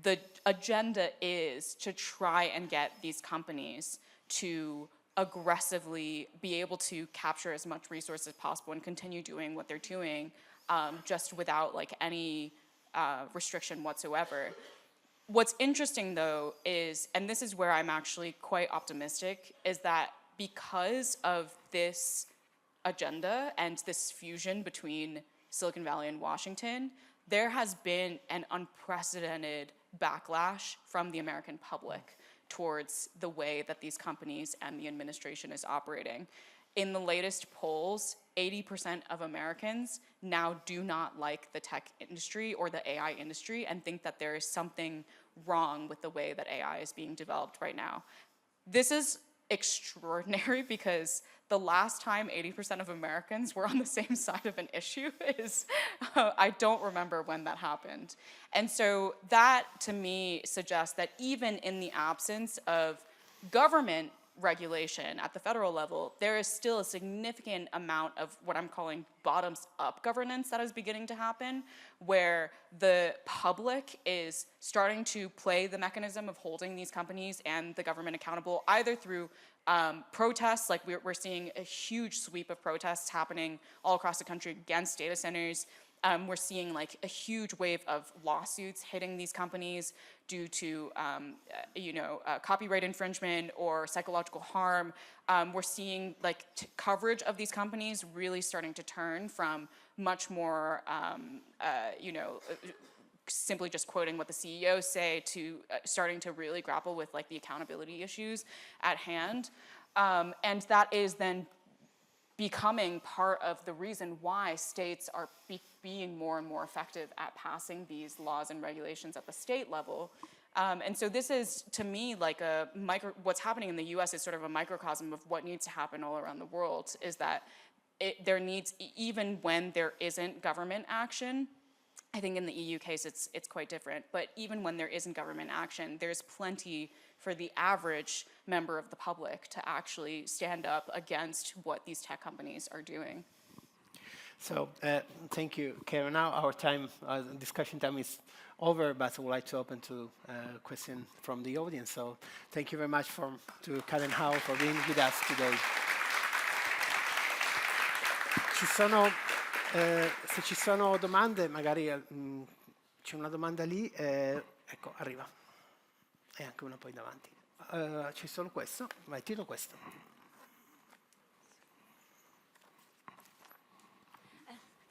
the agenda is to try and get these companies to aggressively be able to capture as much resources as possible and continue doing what they're doing just without like any restriction whatsoever. What's interesting though is, and this is where I'm actually quite optimistic, is that because of this agenda and this fusion between Silicon Valley and Washington, there has been an unprecedented backlash from the American public towards the way that these companies and the administration is operating. In the latest polls, 80% of Americans now do not like the tech industry or the AI industry and think that there is something wrong with the way that AI is being developed right now. This is extraordinary because the last time 80% of Americans were on the same side of an issue is, I don't remember when that happened. And so that to me suggests that even in the absence of government regulation at the federal level, there is still a significant amount of what I'm calling bottoms-up governance that is beginning to happen, where the public is starting to play the mechanism of holding these companies and the government accountable, either through protests, like we're seeing a huge sweep of protests happening all across the country against data centers, We're seeing like a huge wave of lawsuits hitting these companies due to, copyright infringement or psychological harm. We're seeing like coverage of these companies really starting to turn from much more, simply just quoting what the CEOs say to starting to really grapple with like the accountability issues at hand. And that is then becoming part of the reason why states are being more and more effective at passing these laws and regulations at the state level. And so this is, to me, like what's happening in the US is sort of a microcosm of what needs to happen all around the world, is that there needs, even when there isn't government action, I think in the EU case it's quite different, but even when there isn't government action, there's plenty for the average member of the public to actually stand up against what these tech companies are doing. So thank you, Karen. Now our time, discussion time is over, but I would like to open to question from the audience. So thank you very much to Karen Howe for being with us today. Se ci sono domande, magari c'è una domanda lì, ecco, arriva. E anche una poi davanti. C'è solo questo? Vai, tiro questo.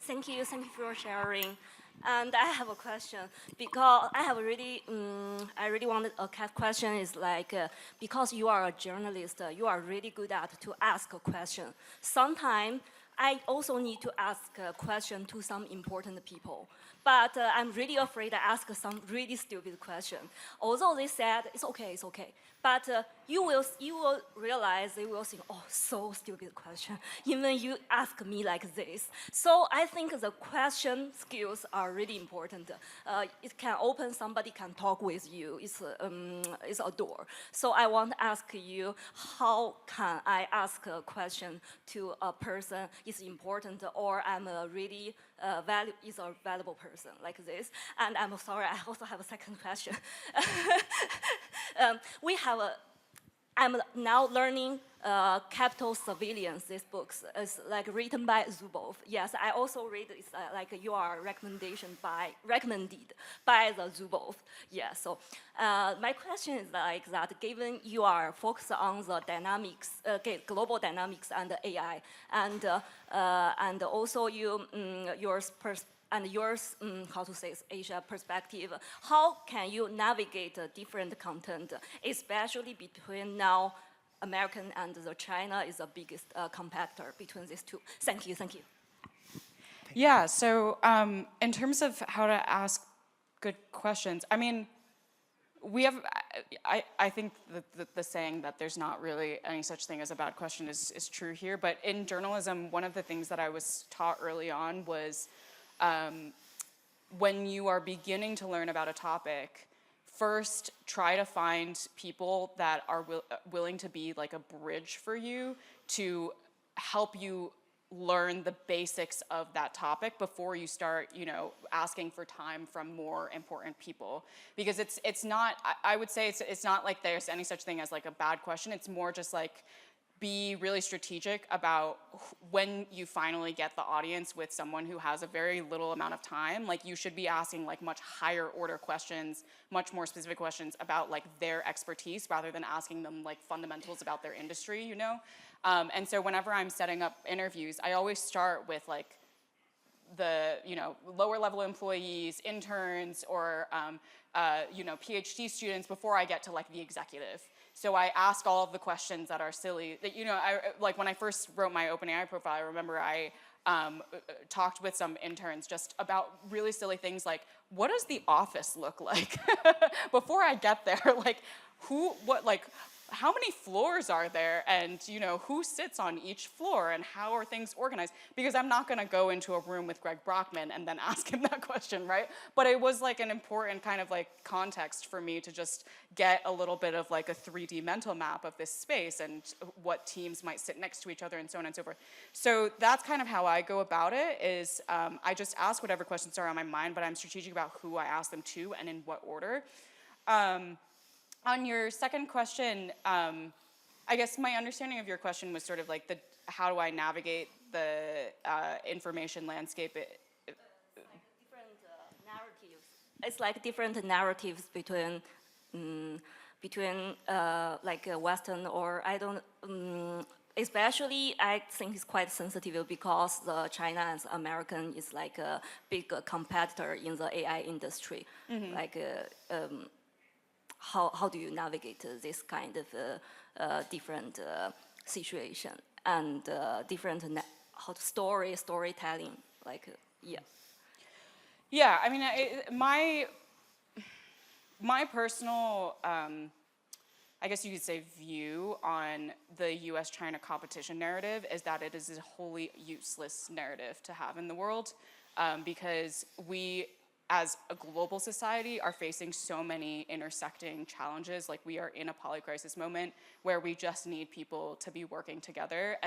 Thank you for sharing. And I have a question, because I really wanted a question is like, because you are a journalist, you are really good at to ask a question. Sometimes I also need to ask a question to some important people, but I'm really afraid to ask some really stupid question. Although they said it's okay, but you will realize, they will think, oh, so stupid question, even you ask me like this. So I think the question skills are really important. It can open, somebody can talk with you, it's a door. So I want to ask you, how can I ask a question to a person is important, or I'm a really is a valuable person like this? And I'm sorry, I also have a second question. I'm now learning Capital Surveillance. This book is like written by Zuboff. Yes, I also read it's like your recommended by the Zuboff. Yeah. So my question is like that. Given you are focused on the dynamics, global dynamics and AI, and also yours how to say, Asia perspective, how can you navigate different content, especially between now American and the China is the biggest competitor between these two? Thank you. Yeah, so in terms of how to ask good questions, I mean, we have, I think the saying that there's not really any such thing as a bad question is true here, but in journalism, one of the things that I was taught early on was when you are beginning to learn about a topic, first try to find people that are willing to be like a bridge for you to help you learn the basics of that topic before you start, asking for time from more important people. Because it's not, I would say it's not like there's any such thing as like a bad question. It's more just like, be really strategic about when you finally get the audience with someone who has a very little amount of time. Like, you should be asking like much higher order questions, much more specific questions about like their expertise rather than asking them like fundamentals about their industry, And so whenever I'm setting up interviews, I always start with like the lower level employees, interns, or PhD students before I get to like the executive. So I ask all of the questions that are silly. That like when I first wrote my OpenAI profile, I remember I talked with some interns just about really silly things like, what does the office look like? Before I get there, like how many floors are there, and who sits on each floor, and how are things organized? Because I'm not going to go into a room with Greg Brockman and then ask him that question, right? But it was like an important kind of like context for me to just get a little bit of like a 3D mental map of this space and what teams might sit next to each other and so on and so forth. So that's kind of how I go about it, is I just ask whatever questions are on my mind, but I'm strategic about who I ask them to and in what order. On your second question, I guess my understanding of your question was sort of like how do I navigate the information landscape it's like different narratives between like Western or I don't. Especially, I think it's quite sensitive because the China and American is like a big competitor in the AI industry. Like, how do you navigate this kind of different situation and different storytelling? Like, yeah. Yeah, I mean, my personal, I guess you could say, view on the US-China competition narrative is that it is a wholly useless narrative to have in the world, because we, as a global society, are facing so many intersecting challenges. Like, we are in a polycrisis moment where we just need people to be working together.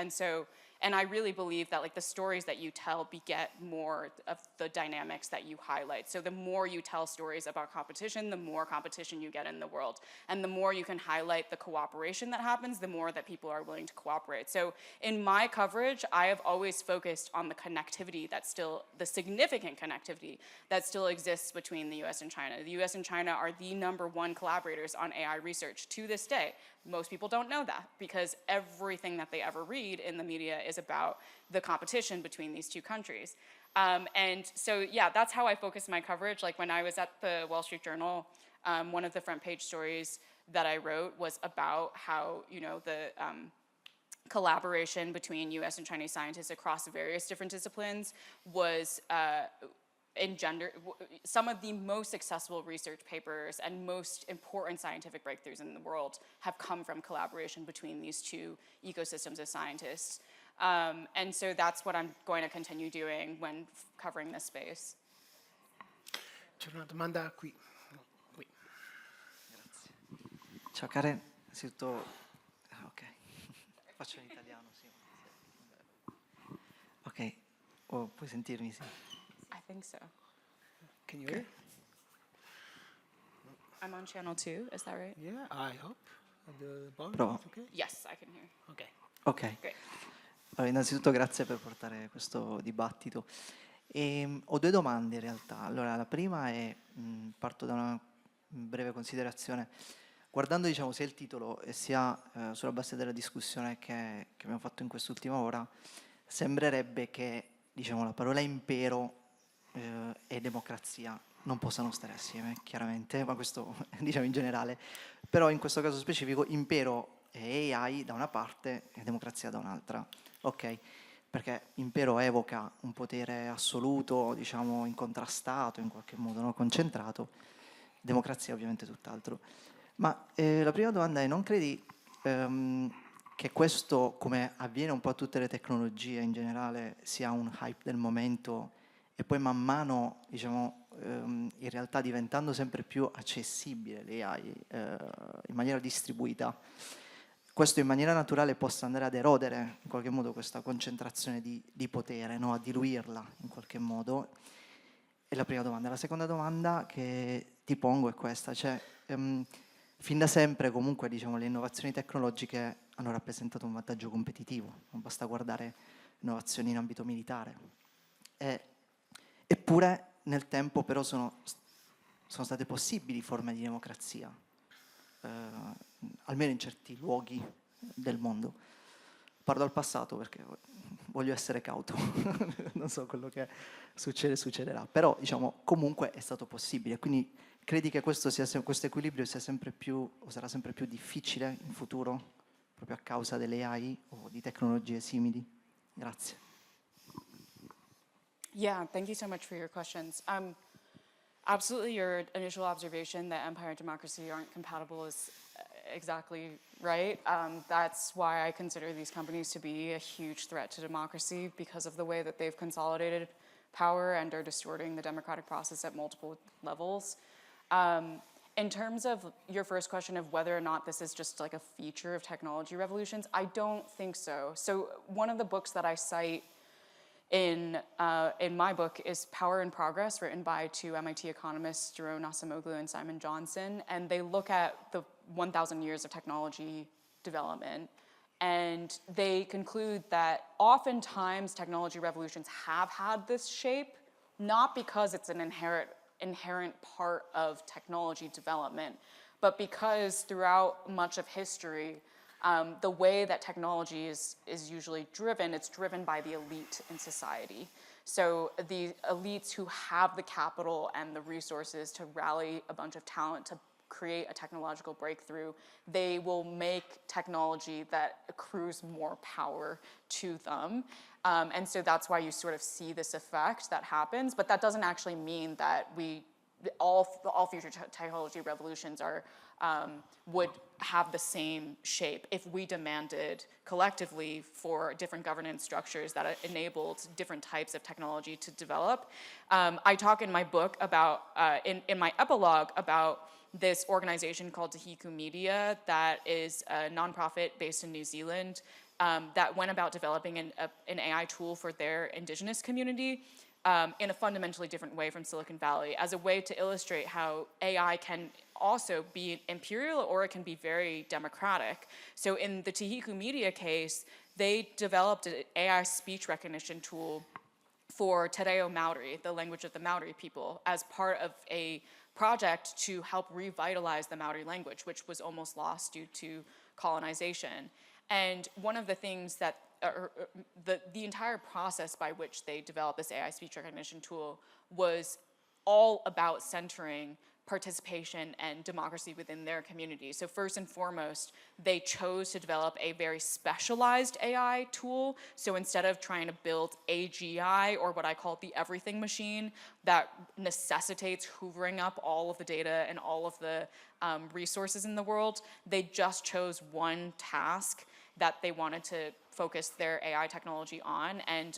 And I really believe that, like, the stories that you tell beget more of the dynamics that you highlight. So the more you tell stories about competition, the more competition you get in the world. And the more you can highlight the cooperation that happens, the more that people are willing to cooperate. So in my coverage, I have always focused on the connectivity that's still, the significant connectivity that still exists between the US and China. The US and China are the #1 collaborators on AI research to this day. Most people don't know that because everything that they ever read in the media is about the competition between these two countries. And so, yeah, that's how I focus my coverage. Like, when I was at the Wall Street Journal, one of the front page stories that I wrote was about how, you know, the collaboration between US and Chinese scientists across various different disciplines was some of the most successful research papers and most important scientific breakthroughs in the world have come from collaboration between these two ecosystems of scientists. And so that's what I'm going to continue doing when covering this space. C'è una domanda qui. Qui. Grazie. Ciao Karen, innanzitutto... ok, faccio in italiano, sì. Ok, puoi sentirmi, sì. I think so. Can you hear? I'm on channel 2, is that right? Yeah, I hope. The volume Provo. is okay? Yes, I can hear. Okay. Ok. Great. Allora, innanzitutto grazie per portare questo dibattito. Ho due domande in realtà. Allora, la prima è, parto da una breve considerazione. Guardando, diciamo, sia il titolo e sia sulla base della discussione che abbiamo fatto in quest'ultima ora, sembrerebbe che, diciamo, la parola impero e democrazia non possano stare assieme, chiaramente, ma questo diciamo in generale. Però in questo caso specifico impero e AI da una parte e democrazia da un'altra. Ok? Perché impero evoca un potere assoluto, diciamo incontrastato, in qualche modo, no? Concentrato. Democrazia ovviamente tutt'altro. Ma la prima domanda è: non credi che questo, come avviene un po' a tutte le tecnologie in generale, sia un hype del momento e poi man mano, diciamo, in realtà diventando sempre più accessibile l'AI in maniera distribuita, questo in maniera naturale possa andare ad erodere in qualche modo questa concentrazione di potere, no? A diluirla in qualche modo? È la prima domanda. La seconda domanda che ti pongo è questa, cioè fin da sempre comunque, diciamo, le innovazioni tecnologiche hanno rappresentato un vantaggio competitivo, non basta guardare innovazioni in ambito militare. Eppure nel tempo però sono state possibili forme di democrazia, almeno in certi luoghi del mondo. Parlo al passato perché voglio essere cauto, non so quello che succederà, però diciamo comunque è stato possibile, quindi credi che questo equilibrio sia sempre più o sarà sempre più difficile in futuro proprio a causa delle AI o di tecnologie simili? Grazie. Yeah, thank you so much for your questions. Absolutely, your initial observation that empire and democracy aren't compatible is exactly right. That's why I consider these companies to be a huge threat to democracy because of the way that they've consolidated power and are distorting the democratic process at multiple levels. In terms of your first question of whether or not this is just like a feature of technology revolutions, I don't think so. So one of the books that I cite in my book is Power and Progress, written by two MIT economists, Jerome Acemoglu and Simon Johnson, and they look at the 1,000 years of technology development, and they conclude that oftentimes technology revolutions have had this shape, not because it's an inherent inherent part of technology development. But because throughout much of history, the way that technology is usually driven, it's driven by the elite in society. So the elites who have the capital and the resources to rally a bunch of talent to create a technological breakthrough, they will make technology that accrues more power to them. And so that's why you sort of see this effect that happens, but that doesn't actually mean that all future technology revolutions are would have the same shape if we demanded collectively for different governance structures that enabled different types of technology to develop. I talk in my book about, in my epilogue, about this organization called Tahiku Media that is a nonprofit based in New Zealand that went about developing an AI tool for their indigenous community in a fundamentally different way from Silicon Valley, as a way to illustrate how AI can also be imperial or it can be very democratic. So in the Tahiku Media case, they developed an AI speech recognition tool for Te Reo Maori, the language of the Maori people, as part of a project to help revitalize the Maori language, which was almost lost due to colonization. And one of the things that, the entire process by which they developed this AI speech recognition tool was all about centering participation and democracy within their community. So first and foremost, they chose to develop a very specialized AI tool. So instead of trying to build AGI, or what I call the everything machine, that necessitates hoovering up all of the data and all of the resources in the world, they just chose one task that they wanted to focus their AI technology on, and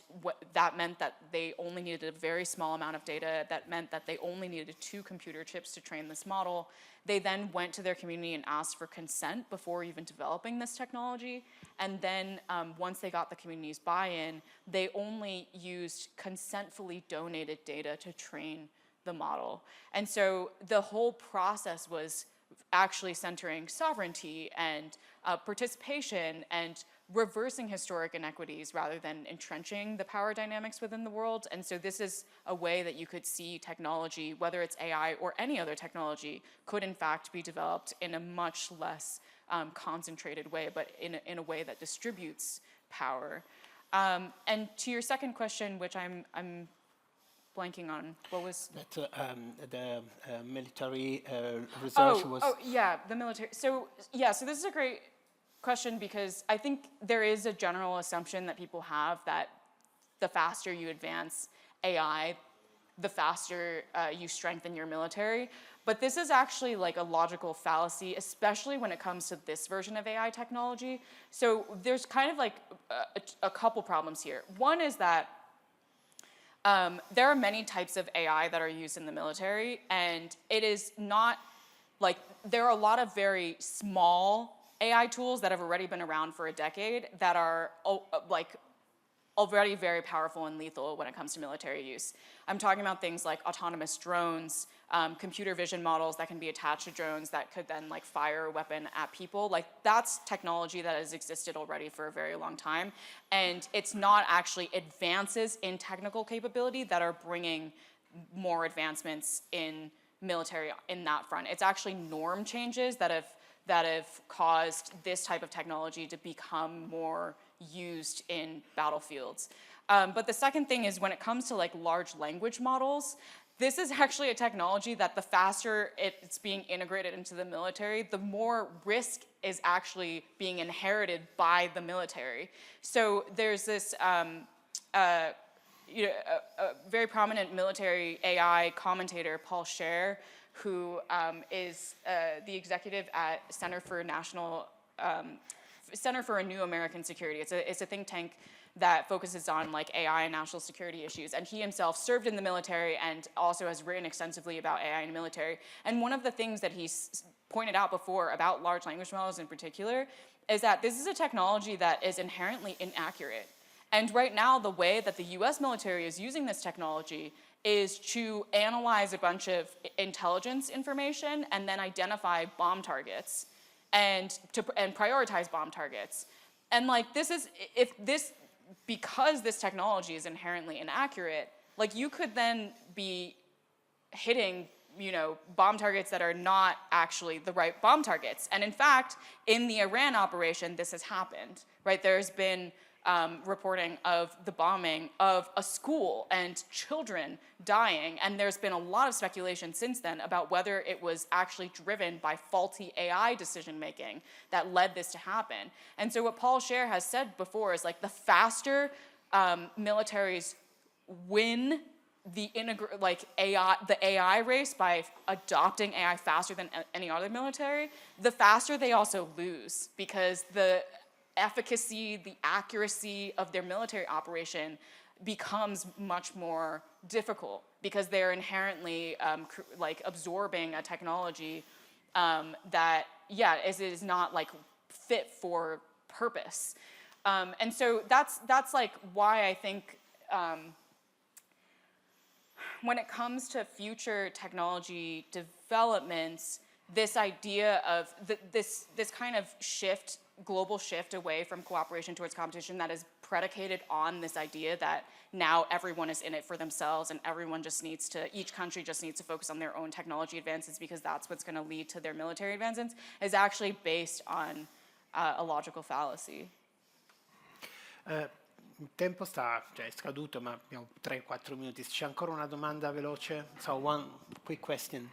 that meant that they only needed a very small amount of data. That meant that they only needed 2 computer chips to train this model. They then went to their community and asked for consent before even developing this technology, and then once they got the community's buy-in, they only used consentfully donated data to train the model. And so the whole process was actually centering sovereignty and participation and reversing historic inequities rather than entrenching the power dynamics within the world. And so this is a way that you could see technology, whether it's AI or any other technology, could in fact be developed in a much less concentrated way, but in a way that distributes power. And to your second question, which I'm blanking on, what was? That the military research was... Oh, yeah, the military. So, yeah, so this is a great question because I think there is a general assumption that people have that the faster you advance AI, the faster you strengthen your military. But this is actually like a logical fallacy, especially when it comes to this version of AI technology. So there's kind of like a couple problems here. One is that there are many types of AI that are used in the military, and it is not like, there are a lot of very small AI tools that have already been around for a decade that are like already very powerful and lethal when it comes to military use. I'm talking about things like autonomous drones, computer vision models that can be attached to drones that could then like fire a weapon at people. Like, that's technology that has existed already for a very long time. And it's not actually advances in technical capability that are bringing more advancements in military in that front. It's actually norm changes that have caused this type of technology to become more used in battlefields. But the second thing is, when it comes to like large language models, this is actually a technology that the faster it's being integrated into the military, the more risk is actually being inherited by the military. So there's this a very prominent military AI commentator, Paul Scher, who is the executive at Center for a New American Security. It's a think tank that focuses on like AI and national security issues. And he himself served in the military and also has written extensively about AI in the military. And one of the things that he's pointed out before about large language models in particular is that this is a technology that is inherently inaccurate. And right now, the way that the US military is using this technology is to analyze a bunch of intelligence information and then identify bomb targets and prioritize bomb targets. And like, this is, because this technology is inherently inaccurate, like, you could then be hitting bomb targets that are not actually the right bomb targets. And in fact, in the Iran operation, this has happened, right? There's been reporting of the bombing of a school and children dying, and there's been a lot of speculation since then about whether it was actually driven by faulty AI decision-making that led this to happen. And so what Paul Scher has said before is like the faster militaries win the AI race by adopting AI faster than any other military, the faster they also lose, because the efficacy, the accuracy of their military operation becomes much more difficult because they're inherently absorbing a technology that is not like fit for purpose. And so that's like why I think when it comes to future technology developments, this idea of this kind of shift, global shift away from cooperation towards competition that is predicated on this idea that now everyone is in it for themselves and each country just needs to focus on their own technology advances because that's what's going to lead to their military advances, is actually based on a logical fallacy. Il tempo è scaduto, ma abbiamo 3-4 minuti. C'è ancora una domanda veloce? So one quick question.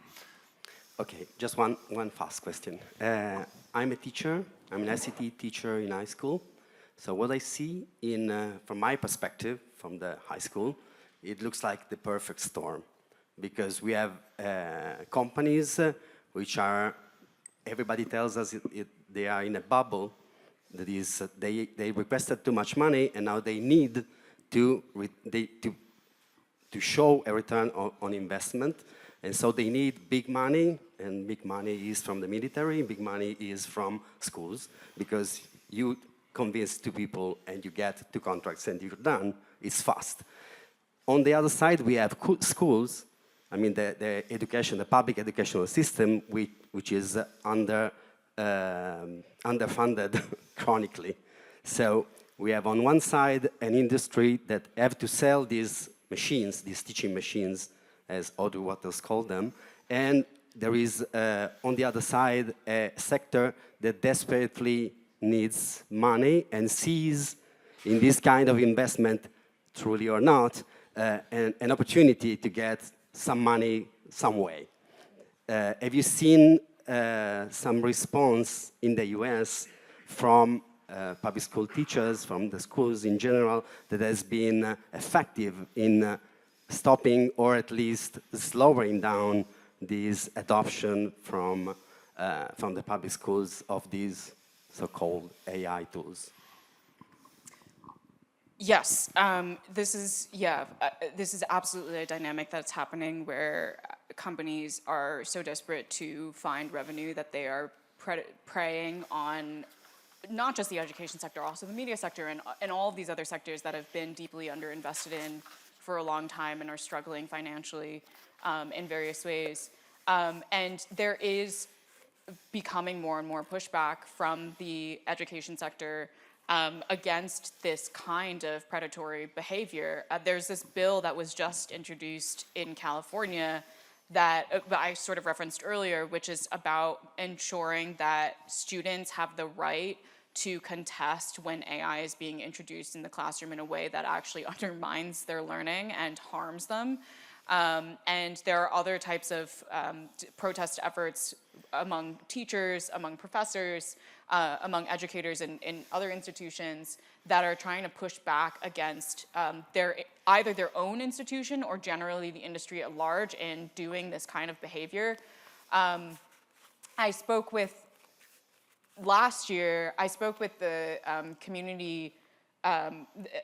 Okay, just one fast question. I'm a teacher. I'm an ICT teacher in high school. So what I see from my perspective, from the high school, it looks like the perfect storm, because we have companies which are, everybody tells us they are in a bubble. That is, they requested too much money, and now they need to show a return on investment, and so they need big money, and big money is from the military, big money is from schools, because you convince two people and you get 2 contracts and you're done. It's fast. On the other side, we have schools. I mean, the education, the public educational system, which is underfunded chronically. So we have on one side an industry that have to sell these machines, these teaching machines, as Audrey Waters called them, and there is on the other side a sector that desperately needs money and sees in this kind of investment, truly or not, an opportunity to get some money some way. Have you seen some response in the US from public school teachers, from the schools in general, that has been effective in stopping or at least slowing down this adoption from the public schools of these so-called AI tools? Yes, this is absolutely a dynamic that's happening where companies are so desperate to find revenue that they are preying on not just the education sector, also the media sector and all of these other sectors that have been deeply underinvested in for a long time and are struggling financially in various ways. And there is becoming more and more pushback from the education sector against this kind of predatory behavior. There's this bill that was just introduced in California that I sort of referenced earlier, which is about ensuring that students have the right to contest when AI is being introduced in the classroom in a way that actually undermines their learning and harms them. And there are other types of protest efforts among teachers, among professors, among educators in other institutions that are trying to push back against either their own institution or generally the industry at large in doing this kind of behavior. Last year, I spoke with the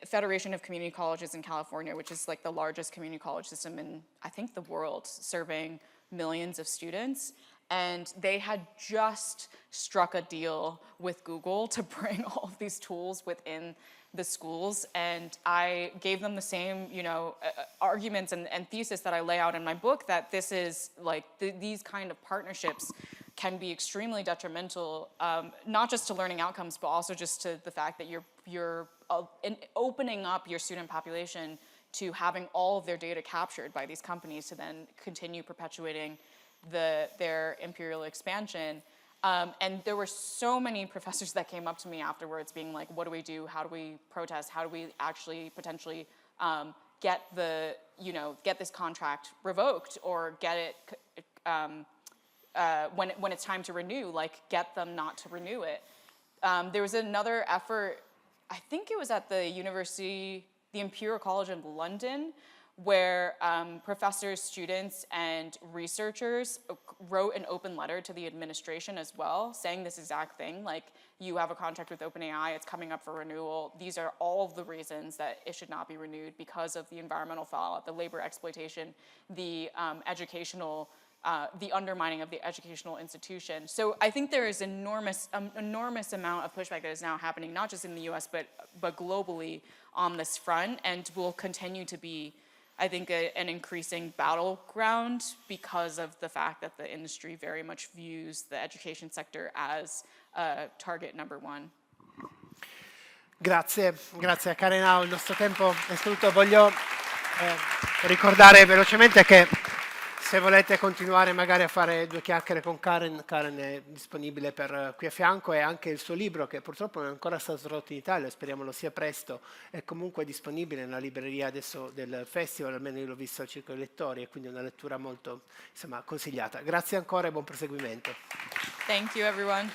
Federation of Community Colleges in California, which is like the largest community college system in, I think, the world, serving millions of students. And they had just struck a deal with Google to bring all of these tools within the schools. And I gave them the same, arguments and thesis that I lay out in my book, that this is like these kind of partnerships can be extremely detrimental, not just to learning outcomes, but also just to the fact that you're opening up your student population to having all of their data captured by these companies to then continue perpetuating their imperial expansion. And there were so many professors that came up to me afterwards being like, what do we do? How do we protest? How do we actually potentially get this contract revoked, or get it when it's time to renew, like get them not to renew it. There was another effort, I think it was at the Imperial College of London, where professors, students, and researchers wrote an open letter to the administration as well, saying this exact thing, like, you have a contract with OpenAI, it's coming up for renewal. These are all of the reasons that it should not be renewed, because of the environmental fallout, the labor exploitation, the the undermining of the educational institution. So I think there is enormous amount of pushback that is now happening, not just in the US, but globally on this front, and will continue to be, I think, an increasing battleground, because of the fact that the industry very much views the education sector as target number one. Grazie a Karen. Il nostro tempo è scaduto. Voglio ricordare velocemente che se volete continuare magari a fare due chiacchiere con Karen è disponibile per qui a fianco, e anche il suo libro, che purtroppo non è ancora stato tradotto in Italia, speriamo lo sia presto, è comunque disponibile nella libreria adesso del festival, almeno io l'ho visto al Circolo dei Lettori, e quindi è una lettura molto consigliata. Grazie ancora e buon proseguimento. Thank you, everyone.